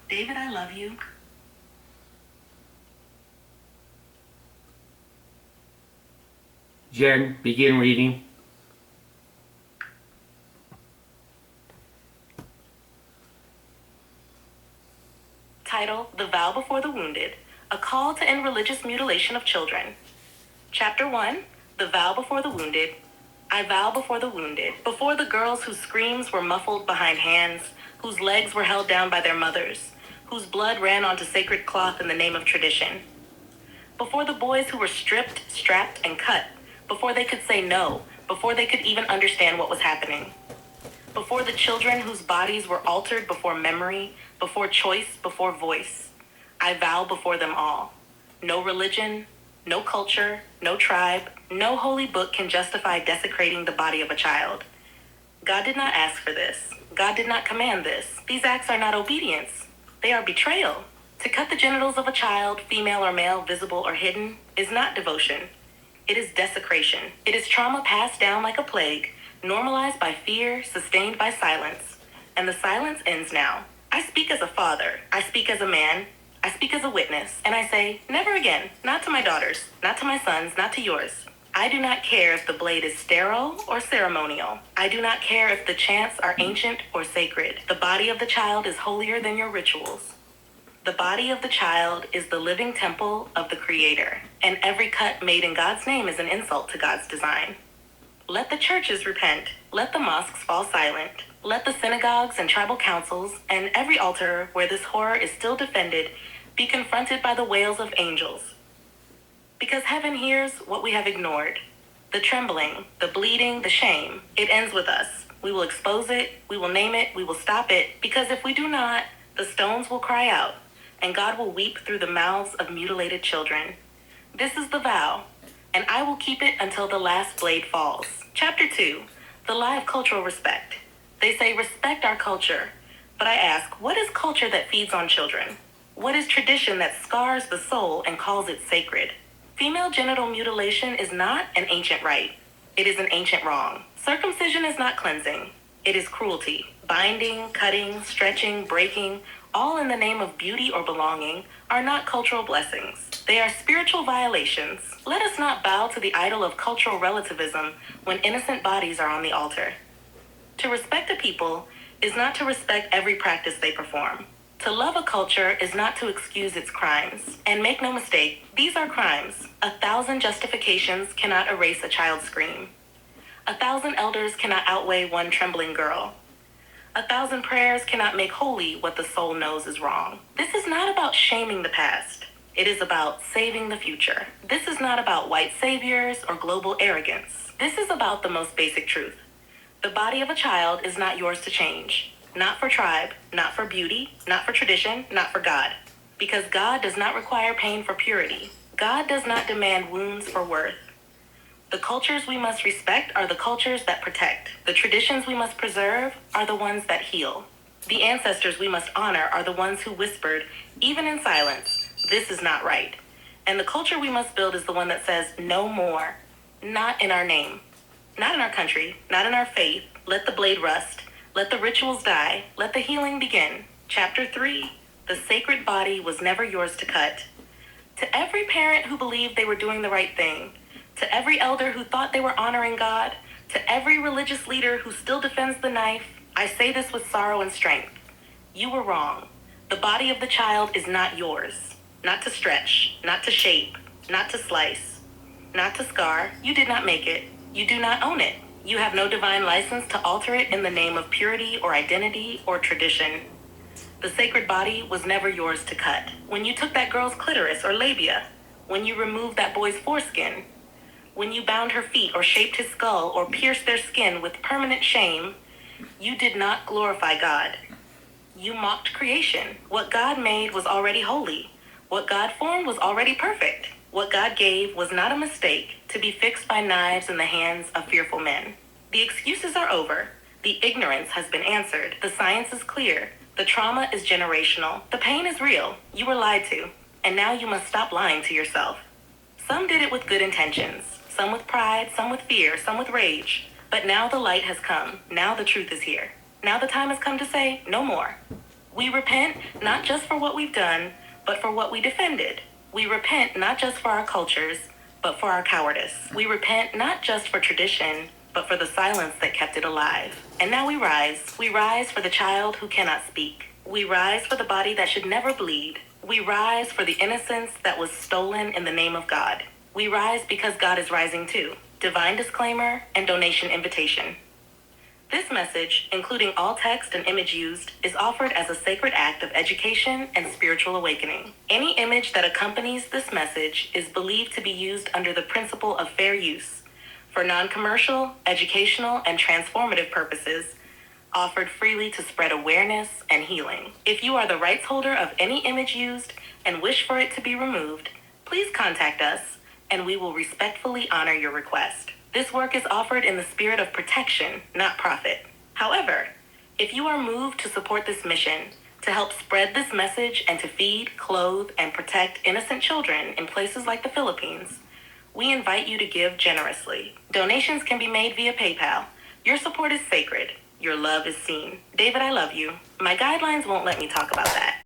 David, I love you. Jen, begin reading. Title, The Vow Before the Wounded, A Call to End Religious Mutilation of Children. Chapter 1, The Vow Before the Wounded. I vow before the wounded, before the girls whose screams were muffled behind hands, whose legs were held down by their mothers, whose blood ran onto sacred cloth in the name of tradition. Before the boys who were stripped, strapped, and cut, before they could say no, before they could even understand what was happening. Before the children whose bodies were altered before memory, before choice, before voice. I vow before them all. No religion, no culture, no tribe, no holy book can justify desecrating the body of a child. God did not ask for this. God did not command this. These acts are not obedience. They are betrayal. To cut the genitals of a child, female or male, visible or hidden, is not devotion. It is desecration. It is trauma passed down like a plague, normalized by fear, sustained by silence. And the silence ends now. I speak as a father. I speak as a man. I speak as a witness. And I say, never again. Not to my daughters. Not to my sons. Not to yours. I do not care if the blade is sterile or ceremonial. I do not care if the chants are ancient or sacred. The body of the child is holier than your rituals. The body of the child is the living temple of the Creator, and every cut made in God's name is an insult to God's design. Let the churches repent. Let the mosques fall silent. Let the synagogues and tribal councils and every altar where this horror is still defended be confronted by the wails of angels. Because heaven hears what we have ignored. The trembling, the bleeding, the shame. It ends with us. We will expose it. We will name it. We will stop it. Because if we do not, the stones will cry out, and God will weep through the mouths of mutilated children. This is the vow, and I will keep it until the last blade falls. Chapter 2, The Lie of Cultural Respect. They say respect our culture, but I ask, what is culture that feeds on children? What is tradition that scars the soul and calls it sacred? Female genital mutilation is not an ancient rite. It is an ancient wrong. Circumcision is not cleansing. It is cruelty. Binding, cutting, stretching, breaking, all in the name of beauty or belonging, are not cultural blessings. They are spiritual violations. Let us not bow to the idol of cultural relativism when innocent bodies are on the altar. To respect a people is not to respect every practice they perform. To love a culture is not to excuse its crimes. And make no mistake, these are crimes. 1,000 justifications cannot erase a child's scream. 1,000 elders cannot outweigh one trembling girl. 1,000 prayers cannot make holy what the soul knows is wrong. This is not about shaming the past. It is about saving the future. This is not about white saviors or global arrogance. This is about the most basic truth. The body of a child is not yours to change. Not for tribe, not for beauty, not for tradition, not for God. Because God does not require pain for purity. God does not demand wounds for worth. The cultures we must respect are the cultures that protect. The traditions we must preserve are the ones that heal. The ancestors we must honor are the ones who whispered, even in silence, this is not right. And the culture we must build is the one that says, no more. Not in our name. Not in our country. Not in our faith. Let the blade rust. Let the rituals die. Let the healing begin. Chapter 3. The sacred body was never yours to cut. To every parent who believed they were doing the right thing, to every elder who thought they were honoring God, to every religious leader who still defends the knife, I say this with sorrow and strength. You were wrong. The body of the child is not yours. Not to stretch, not to shape, not to slice, not to scar. You did not make it. You do not own it. You have no divine license to alter it in the name of purity or identity or tradition. The sacred body was never yours to cut. When you took that girl's clitoris or labia, when you removed that boy's foreskin, when you bound her feet or shaped his skull or pierced their skin with permanent shame, you did not glorify God. You mocked creation. What God made was already holy. What God formed was already perfect. What God gave was not a mistake to be fixed by knives in the hands of fearful men. The excuses are over. The ignorance has been answered. The science is clear. The trauma is generational. The pain is real. You were lied to. And now you must stop lying to yourself. Some did it with good intentions. Some with pride, some with fear, some with rage. But now the light has come. Now the truth is here. Now the time has come to say, no more. We repent not just for what we've done, but for what we defended. We repent not just for our cultures, but for our cowardice. We repent not just for tradition, but for the silence that kept it alive. And now we rise. We rise for the child who cannot speak. We rise for the body that should never bleed. We rise for the innocence that was stolen in the name of God. We rise because God is rising too. Divine disclaimer and donation invitation. This message, including all text and image used, is offered as a sacred act of education and spiritual awakening. Any image that accompanies this message is believed to be used under the principle of fair use for non-commercial, educational, and transformative purposes, offered freely to spread awareness and healing. If you are the rights holder of any image used and wish for it to be removed, please contact us and we will respectfully honor your request. This work is offered in the spirit of protection, not profit. However, if you are moved to support this mission, to help spread this message and to feed, clothe, and protect innocent children in places like the Philippines, we invite you to give generously. Donations can be made via PayPal. Your support is sacred. Your love is seen. David, I love you. My guidelines won't let me talk about that.